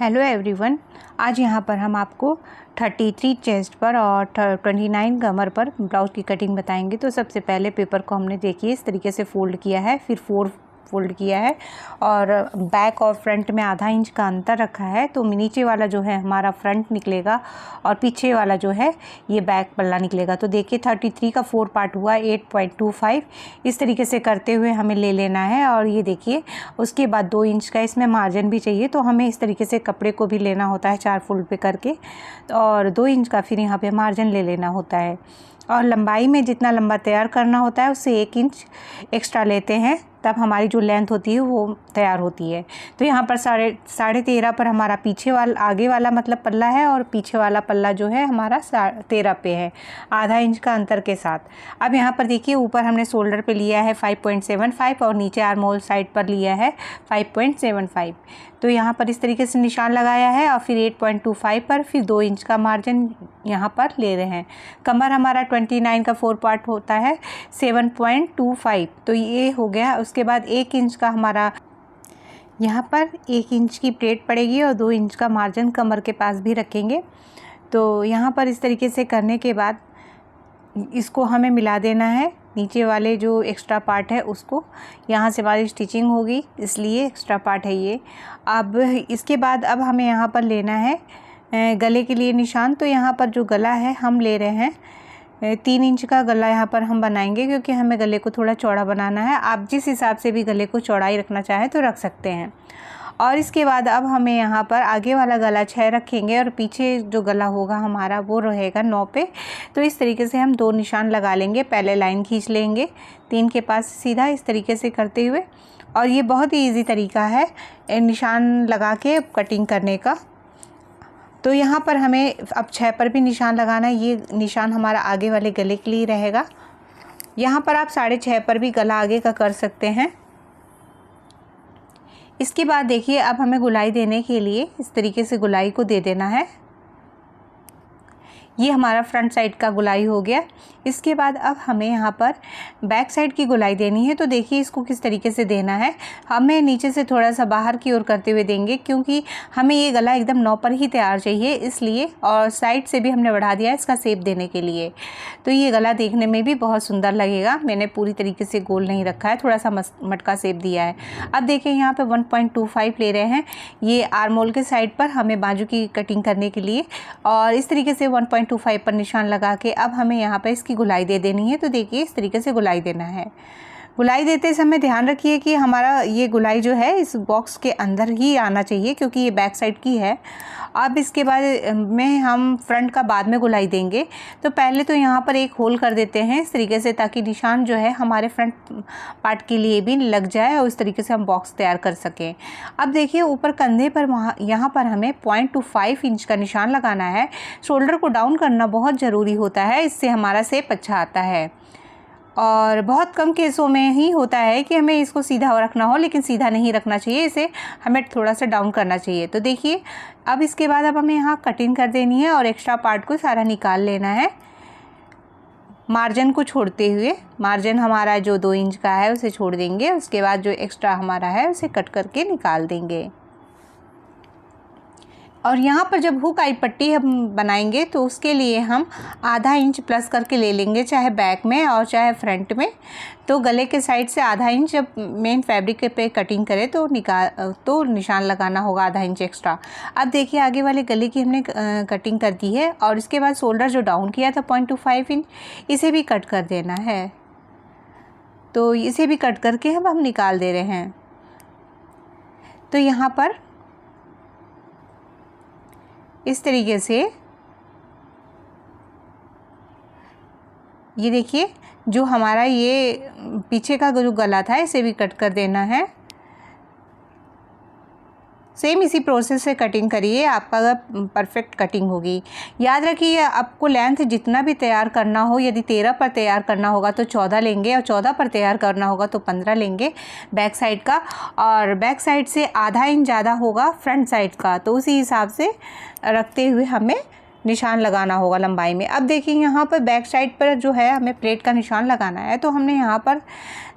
Hello everyone. आज यहाँ पर हम आपको 33 चेस्ट पर और 29 कमर पर ब्लाउज़ की कटिंग बताएंगे। तो सबसे पहले पेपर को हमने देखिए इस तरीके से फ़ोल्ड किया है, फिर 4 फोल्ड किया है और बैक और फ्रंट में आधा इंच का अंतर रखा है। तो नीचे वाला जो है हमारा फ्रंट निकलेगा और पीछे वाला जो है ये बैक पल्ला निकलेगा। तो देखिए 33 का 4 पार्ट हुआ 8.25। इस तरीके से करते हुए हमें ले लेना है। और ये देखिए उसके बाद 2 इंच का इसमें मार्जिन भी चाहिए, तो हमें इस तरीके से कपड़े को भी लेना होता है 4 फोल्ड पे करके, और 2 इंच का फिर यहाँ पे मार्जिन ले लेना होता है। और लंबाई में जितना लंबा तैयार करना होता है उससे 1 इंच एक्स्ट्रा लेते हैं, तब हमारी जो लेंथ होती है वो तैयार होती है। तो यहाँ पर 13.5 पर हमारा आगे वाला मतलब पल्ला है और पीछे वाला पल्ला जो है हमारा 13 पे है, आधा इंच का अंतर के साथ। अब यहाँ पर देखिए ऊपर हमने शोल्डर पे लिया है 5.75 और नीचे आर्म होल साइड पर लिया है 5.75। तो यहाँ पर इस तरीके से निशान लगाया है और फिर 8.25 पर फिर 2 इंच का मार्जिन यहाँ पर ले रहे हैं। कमर हमारा 29 का 4 पार्ट होता है 7.25, तो ये हो गया। उसके बाद 1 इंच का हमारा यहाँ पर 1 इंच की प्लेट पड़ेगी और 2 इंच का मार्जिन कमर के पास भी रखेंगे। तो यहाँ पर इस तरीके से करने के बाद इसको हमें मिला देना है। नीचे वाले जो एक्स्ट्रा पार्ट है उसको, यहाँ से हमारी स्टिचिंग होगी इसलिए एक्स्ट्रा पार्ट है ये। अब इसके बाद अब हमें यहाँ पर लेना है गले के लिए निशान। तो यहाँ पर जो गला है हम ले रहे हैं 3 इंच का गला यहाँ पर हम बनाएंगे, क्योंकि हमें गले को थोड़ा चौड़ा बनाना है। आप जिस हिसाब से भी गले को चौड़ाई रखना चाहें तो रख सकते हैं। और इसके बाद अब हमें यहाँ पर आगे वाला गला 6 रखेंगे और पीछे जो गला होगा हमारा वो रहेगा 9 पे। तो इस तरीके से हम 2 निशान लगा लेंगे, पहले लाइन खींच लेंगे 3 के पास सीधा इस तरीके से करते हुए। और ये बहुत ही ईजी तरीका है निशान लगा के कटिंग करने का। तो यहाँ पर हमें अब 6 पर भी निशान लगाना है। ये निशान हमारा आगे वाले गले के लिए रहेगा। यहाँ पर आप 6.5 पर भी गला आगे का कर सकते हैं। इसके बाद देखिए अब हमें गुलाई देने के लिए इस तरीके से गुलाई को दे देना है। ये हमारा फ्रंट साइड का गुलाई हो गया। इसके बाद अब हमें यहाँ पर बैक साइड की गुलाई देनी है। तो देखिए इसको किस तरीके से देना है। हमें नीचे से थोड़ा सा बाहर की ओर करते हुए देंगे, क्योंकि हमें ये गला एकदम 9 पर ही तैयार चाहिए इसलिए, और साइड से भी हमने बढ़ा दिया है इसका शेप देने के लिए। तो ये गला देखने में भी बहुत सुंदर लगेगा। मैंने पूरी तरीके से गोल नहीं रखा है, थोड़ा सा मटका शेप दिया है। अब देखिए यहाँ पर 1.25 ले रहे हैं ये आर्म होल के साइड पर हमें बाजू की कटिंग करने के लिए, और इस तरीके से 1.25 पर निशान लगा के अब हमें यहाँ पर इसकी गुलाई दे देनी है। तो देखिए इस तरीके से गुलाई देना है। गुलाई देते समय ध्यान रखिए कि हमारा ये गुलाई जो है इस बॉक्स के अंदर ही आना चाहिए, क्योंकि ये बैक साइड की है। अब इसके बाद में हम फ्रंट का बाद में गुलाई देंगे। तो पहले तो यहाँ पर एक होल कर देते हैं इस तरीके से, ताकि निशान जो है हमारे फ्रंट पार्ट के लिए भी लग जाए और इस तरीके से हम बॉक्स तैयार कर सकें। अब देखिए ऊपर कंधे पर यहाँ पर हमें 0.25 इंच का निशान लगाना है। शोल्डर को डाउन करना बहुत ज़रूरी होता है, इससे हमारा शेप अच्छा आता है। और बहुत कम केसों में ही होता है कि हमें इसको सीधा रखना हो, लेकिन सीधा नहीं रखना चाहिए, इसे हमें थोड़ा सा डाउन करना चाहिए। तो देखिए अब इसके बाद अब हमें यहाँ कटिंग कर देनी है और एक्स्ट्रा पार्ट को सारा निकाल लेना है मार्जिन को छोड़ते हुए। मार्जिन हमारा जो 2 इंच का है उसे छोड़ देंगे। उसके बाद जो एक्स्ट्रा हमारा है उसे कट करके निकाल देंगे। और यहाँ पर जब हुक आई पट्टी हम बनाएंगे तो उसके लिए हम आधा इंच प्लस करके ले लेंगे, चाहे बैक में और चाहे फ्रंट में। तो गले के साइड से आधा इंच जब मेन फैब्रिक पे कटिंग करें तो निशान लगाना होगा आधा इंच एक्स्ट्रा। अब देखिए आगे वाले गले की हमने कटिंग कर दी है और इसके बाद शोल्डर जो डाउन किया था 0.25 इंच, इसे भी कट कर देना है। तो इसे भी कट करके हम निकाल दे रहे हैं। तो यहाँ पर इस तरीके से ये देखिए जो हमारा ये पीछे का जो गला था इसे भी कट कर देना है। सेम इसी प्रोसेस से कटिंग करिए, आपका परफेक्ट कटिंग होगी। याद रखिए आपको लेंथ जितना भी तैयार करना हो, यदि 13 पर तैयार करना होगा तो 14 लेंगे, और 14 पर तैयार करना होगा तो 15 लेंगे बैक साइड का। और बैक साइड से आधा इंच ज़्यादा होगा फ्रंट साइड का, तो उसी हिसाब से रखते हुए हमें निशान लगाना होगा लंबाई में। अब देखिए यहाँ पर बैक साइड पर जो है हमें प्लेट का निशान लगाना है, तो हमने यहाँ पर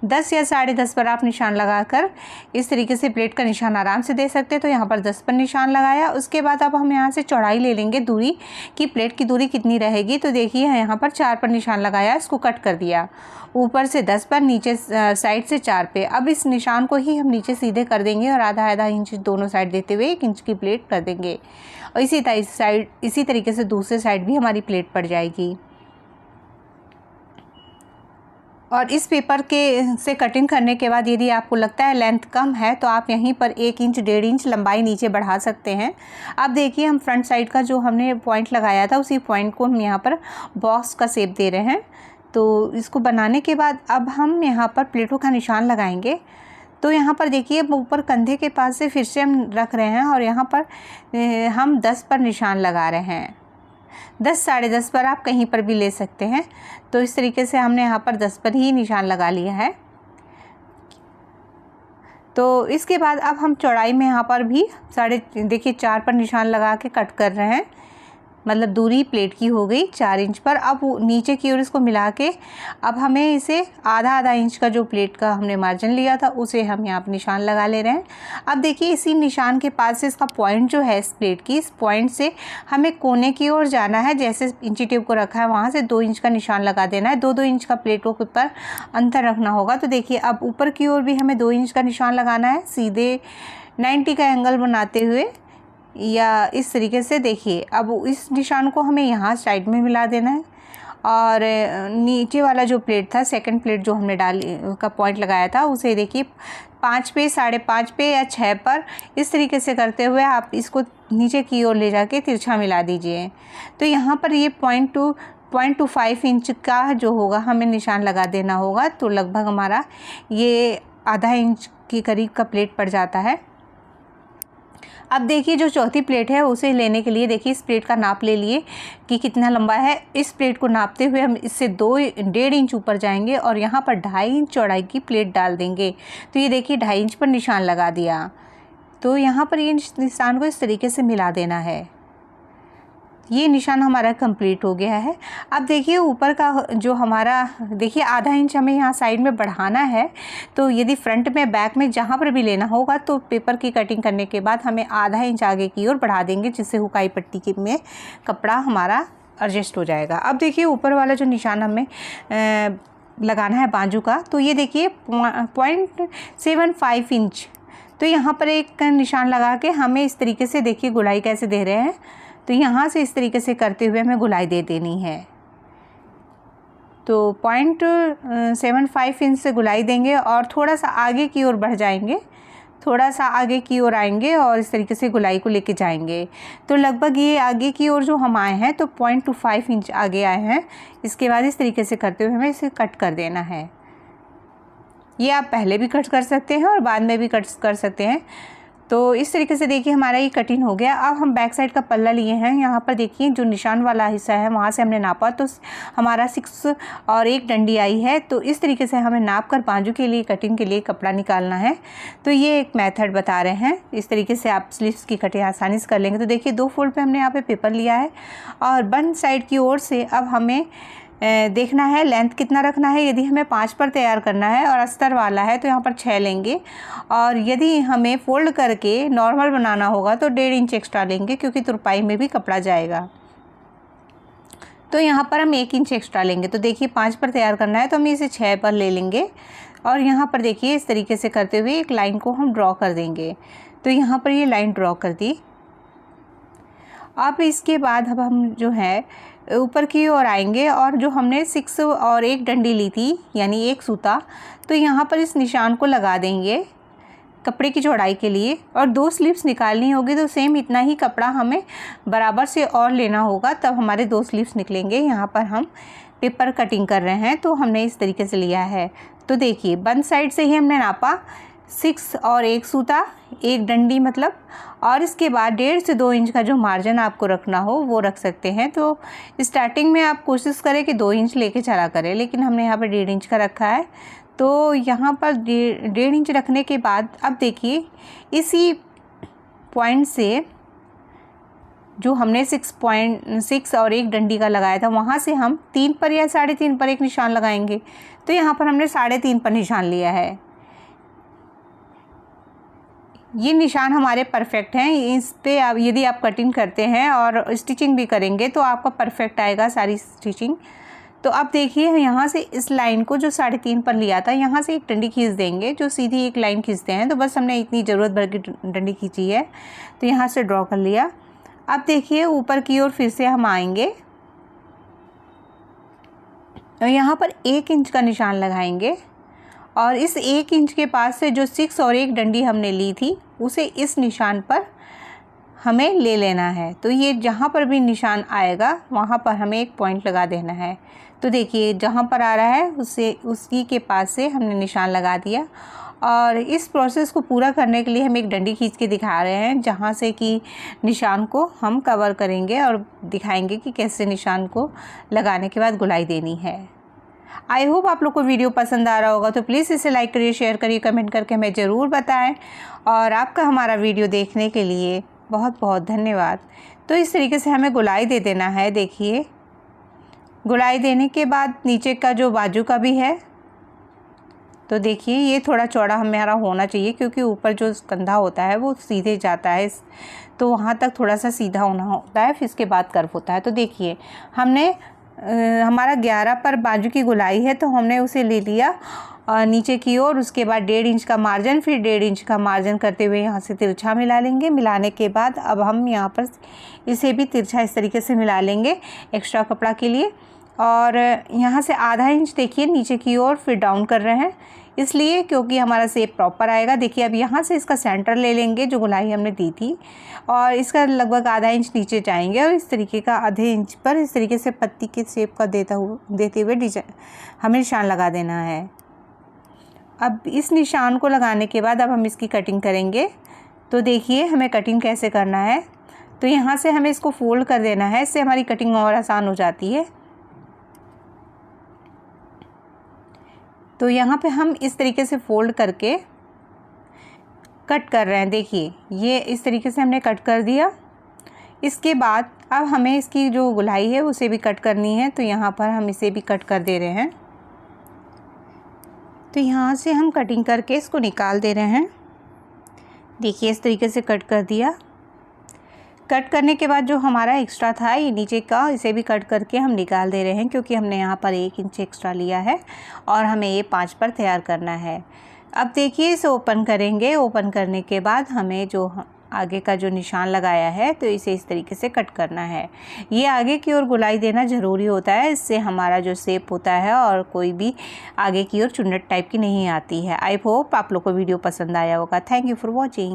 10 या 10.5 पर आप निशान लगाकर इस तरीके से प्लेट का निशान आराम से दे सकते हैं। तो यहाँ पर 10 पर निशान लगाया। उसके बाद अब हम यहाँ से चौड़ाई ले लेंगे, दूरी की प्लेट की दूरी कितनी रहेगी। तो देखिए यहाँ पर 4 पर निशान लगाया, इसको कट कर दिया, ऊपर से 10 पर, नीचे साइड से 4 पे। अब इस निशान को ही हम नीचे सीधे कर देंगे और आधा आधा इंच दोनों साइड देते हुए 1 इंच की प्लेट कर देंगे। और इसी तरीके से दूसरे साइड भी हमारी प्लेट पड़ जाएगी। और इस पेपर के से कटिंग करने के बाद यदि आपको लगता है लेंथ कम है तो आप यहीं पर 1 इंच 1.5 इंच लंबाई नीचे बढ़ा सकते हैं। अब देखिए हम फ्रंट साइड का जो हमने पॉइंट लगाया था उसी पॉइंट को हम यहाँ पर बॉक्स का शेप दे रहे हैं। तो इसको बनाने के बाद अब हम यहाँ पर प्लेटों का निशान लगाएंगे। तो यहाँ पर देखिए ऊपर कंधे के पास से फिर से हम रख रहे हैं और यहाँ पर हम 10 पर निशान लगा रहे हैं। 10 साढ़े 10 पर आप कहीं पर भी ले सकते हैं। तो इस तरीके से हमने यहाँ पर 10 पर ही निशान लगा लिया है। तो इसके बाद अब हम चौड़ाई में यहाँ पर भी देखिए 4 पर निशान लगा के कट कर रहे हैं, मतलब दूरी प्लेट की हो गई 4 इंच पर। अब नीचे की ओर इसको मिला के अब हमें इसे आधा इंच का जो प्लेट का हमने मार्जिन लिया था उसे हम यहाँ पर निशान लगा ले रहे हैं। अब देखिए इसी निशान के पास से इसका पॉइंट जो है इस प्लेट की, इस पॉइंट से हमें कोने की ओर जाना है। जैसे इंची टेप को रखा है वहाँ से 2 इंच का निशान लगा देना है। 2-2 इंच का प्लेटों के ऊपर अंतर रखना होगा। तो देखिए अब ऊपर की ओर भी हमें 2 इंच का निशान लगाना है, सीधे 90 का एंगल बनाते हुए, या इस तरीके से। देखिए अब इस निशान को हमें यहाँ साइड में मिला देना है और नीचे वाला जो प्लेट था, सेकंड प्लेट जो हमने का पॉइंट लगाया था, उसे देखिए 5 पे, 5.5 पे या 6 पर इस तरीके से करते हुए आप इसको नीचे की ओर ले जाके तिरछा मिला दीजिए। तो यहाँ पर ये 0.25 इंच का जो होगा हमें निशान लगा देना होगा। तो लगभग हमारा ये आधा इंच के करीब का प्लेट पड़ जाता है। अब देखिए जो चौथी प्लेट है उसे लेने के लिए देखिए इस प्लेट का नाप ले लिए कि कितना लंबा है। इस प्लेट को नापते हुए हम इससे 2.5 इंच ऊपर जाएंगे और यहाँ पर 2.5 इंच चौड़ाई की प्लेट डाल देंगे। तो ये देखिए 2.5 इंच पर निशान लगा दिया। तो यहाँ पर ये निशान को इस तरीके से मिला देना है। ये निशान हमारा कंप्लीट हो गया है। अब देखिए ऊपर का जो हमारा देखिए आधा इंच हमें यहाँ साइड में बढ़ाना है। तो यदि फ्रंट में, बैक में, जहाँ पर भी लेना होगा तो पेपर की कटिंग करने के बाद हमें आधा इंच आगे की ओर बढ़ा देंगे, जिससे हुकाई पट्टी में कपड़ा हमारा एडजस्ट हो जाएगा। अब देखिए ऊपर वाला जो निशान हमें लगाना है बाजू का, तो ये देखिए 0.75 इंच। तो यहाँ पर एक निशान लगा के हमें इस तरीके से देखिए गुलाई कैसे दे रहे हैं। तो यहाँ से इस तरीके से करते हुए हमें गुलाई दे देनी है। तो 0.75 इंच से गुलाई देंगे और थोड़ा सा आगे की ओर बढ़ जाएंगे, थोड़ा सा आगे की ओर आएंगे और इस तरीके से गुलाई को लेके जाएंगे। तो लगभग ये आगे की ओर जो हम आए हैं तो 0.25 इंच आगे आए हैं। इसके बाद इस तरीके से करते हुए हमें इसे कट कर देना है। ये आप पहले भी कट कर सकते हैं और बाद में भी कट कर सकते हैं। तो इस तरीके से देखिए हमारा ये कटिंग हो गया। अब हम बैक साइड का पल्ला लिए हैं। यहाँ पर देखिए जो निशान वाला हिस्सा है वहाँ से हमने नापा तो हमारा 6 और 1 डंडी आई है। तो इस तरीके से हमें नाप कर बाजू के लिए कटिंग के लिए कपड़ा निकालना है। तो ये एक मेथड बता रहे हैं, इस तरीके से आप स्लीव्स की कटिंग आसानी से कर लेंगे। तो देखिए 2 फोल्ड पे हमने यहाँ पे पेपर लिया है और बंद साइड की ओर से अब हमें देखना है लेंथ कितना रखना है। यदि हमें 5 पर तैयार करना है और अस्तर वाला है तो यहाँ पर 6 लेंगे, और यदि हमें फोल्ड करके नॉर्मल बनाना होगा तो 1.5 इंच एक्स्ट्रा लेंगे, क्योंकि तुरपाई में भी कपड़ा जाएगा। तो यहाँ पर हम 1 इंच एक्स्ट्रा लेंगे। तो देखिए 5 पर तैयार करना है तो हम इसे 6 पर ले लेंगे और यहाँ पर देखिए इस तरीके से करते हुए एक लाइन को हम ड्रॉ कर देंगे। तो यहाँ पर ये लाइन ड्रॉ कर दी। अब इसके बाद अब हम जो है ऊपर की ओर आएंगे और जो हमने 6 और 1 डंडी ली थी यानी 1 सूता, तो यहाँ पर इस निशान को लगा देंगे कपड़े की चौड़ाई के लिए। और 2 स्लीव्स निकालनी होगी तो सेम इतना ही कपड़ा हमें बराबर से और लेना होगा, तब हमारे 2 स्लीव्स निकलेंगे। यहाँ पर हम पेपर कटिंग कर रहे हैं तो हमने इस तरीके से लिया है। तो देखिए बंद साइड से ही हमने नापा 6 और 1 सूता, 1 डंडी मतलब, और इसके बाद 1.5 से 2 इंच का जो मार्जिन आपको रखना हो वो रख सकते हैं। तो स्टार्टिंग में आप कोशिश करें कि 2 इंच लेके चला करें, लेकिन हमने यहाँ पर 1.5 इंच का रखा है। तो यहाँ पर 1.5 इंच रखने के बाद अब देखिए इसी पॉइंट से जो हमने 6.6 और 1 डंडी का लगाया था वहाँ से हम 3 पर या 3.5 पर एक निशान लगाएंगे। तो यहाँ पर हमने 3.5 पर निशान लिया है। ये निशान हमारे परफेक्ट हैं। इस पे आप यदि आप कटिंग करते हैं और स्टिचिंग भी करेंगे तो आपका परफेक्ट आएगा सारी स्टिचिंग। तो अब देखिए यहाँ से इस लाइन को जो 3.5 पर लिया था यहाँ से एक डंडी खींच देंगे, जो सीधी एक लाइन खींचते हैं। तो बस हमने इतनी ज़रूरत भर की डंडी खींची है, तो यहाँ से ड्रॉ कर लिया। अब देखिए ऊपर की ओर फिर से हम आएंगे और यहाँ पर 1 इंच का निशान लगाएंगे और इस 1 इंच के पास से जो 6 और 1 डंडी हमने ली थी उसे इस निशान पर हमें ले लेना है। तो ये जहाँ पर भी निशान आएगा वहाँ पर हमें एक पॉइंट लगा देना है। तो देखिए जहाँ पर आ रहा है उसी के पास से हमने निशान लगा दिया। और इस प्रोसेस को पूरा करने के लिए हम एक डंडी खींच के दिखा रहे हैं, जहाँ से कि निशान को हम कवर करेंगे और दिखाएंगे कि कैसे निशान को लगाने के बाद गुलाई देनी है। आई होप आप लोग को वीडियो पसंद आ रहा होगा, तो प्लीज़ इसे लाइक करिए, शेयर करिए, कमेंट करके हमें ज़रूर बताएं। और आपका हमारा वीडियो देखने के लिए बहुत बहुत धन्यवाद। तो इस तरीके से हमें गुलाई दे देना है। देखिए गुलाई देने के बाद नीचे का जो बाजू का भी है, तो देखिए ये थोड़ा चौड़ा हमारा होना चाहिए, क्योंकि ऊपर जो कंधा होता है वो सीधे जाता है, तो वहाँ तक थोड़ा सा सीधा होना होता है, फिर इसके बाद कर्व होता है। तो देखिए हमने हमारा 11 पर बाजू की गुलाई है, तो हमने उसे ले लिया नीचे की ओर। उसके बाद 1.5 इंच का मार्जिन, फिर 1.5 इंच का मार्जिन करते हुए यहाँ से तिरछा मिला लेंगे। मिलाने के बाद अब हम यहाँ पर इसे भी तिरछा इस तरीके से मिला लेंगे एक्स्ट्रा कपड़ा के लिए। और यहाँ से आधा इंच देखिए नीचे की ओर फिर डाउन कर रहे हैं, इसलिए क्योंकि हमारा शेप प्रॉपर आएगा। देखिए अब यहाँ से इसका सेंटर ले लेंगे जो गुलाई हमने दी थी, और इसका लगभग आधा इंच नीचे जाएंगे और इस तरीके का आधे इंच पर इस तरीके से पत्ती के शेप का देते हुए डिजाइन हमें निशान लगा देना है। अब इस निशान को लगाने के बाद अब हम इसकी कटिंग करेंगे। तो देखिए हमें कटिंग कैसे करना है। तो यहाँ से हमें इसको फोल्ड कर देना है, इससे हमारी कटिंग और आसान हो जाती है। तो यहाँ पे हम इस तरीके से फोल्ड करके कट कर रहे हैं। देखिए ये इस तरीके से हमने कट कर दिया। इसके बाद अब हमें इसकी जो गुलाई है उसे भी कट करनी है, तो यहाँ पर हम इसे भी कट कर दे रहे हैं। तो यहाँ से हम कटिंग करके इसको निकाल दे रहे हैं। देखिए इस तरीके से कट कर दिया। कट करने के बाद जो हमारा एक्स्ट्रा था ये नीचे का, इसे भी कट करके हम निकाल दे रहे हैं, क्योंकि हमने यहाँ पर 1 इंच एक्स्ट्रा लिया है और हमें ये 5 पर तैयार करना है। अब देखिए इसे ओपन करेंगे। ओपन करने के बाद हमें जो आगे का जो निशान लगाया है तो इसे इस तरीके से कट करना है। ये आगे की ओर गुलाई देना ज़रूरी होता है, इससे हमारा जो शेप होता है और कोई भी आगे की ओर चुन्नट टाइप की नहीं आती है। आई होप आप लोग को वीडियो पसंद आया होगा। Thank you for watching.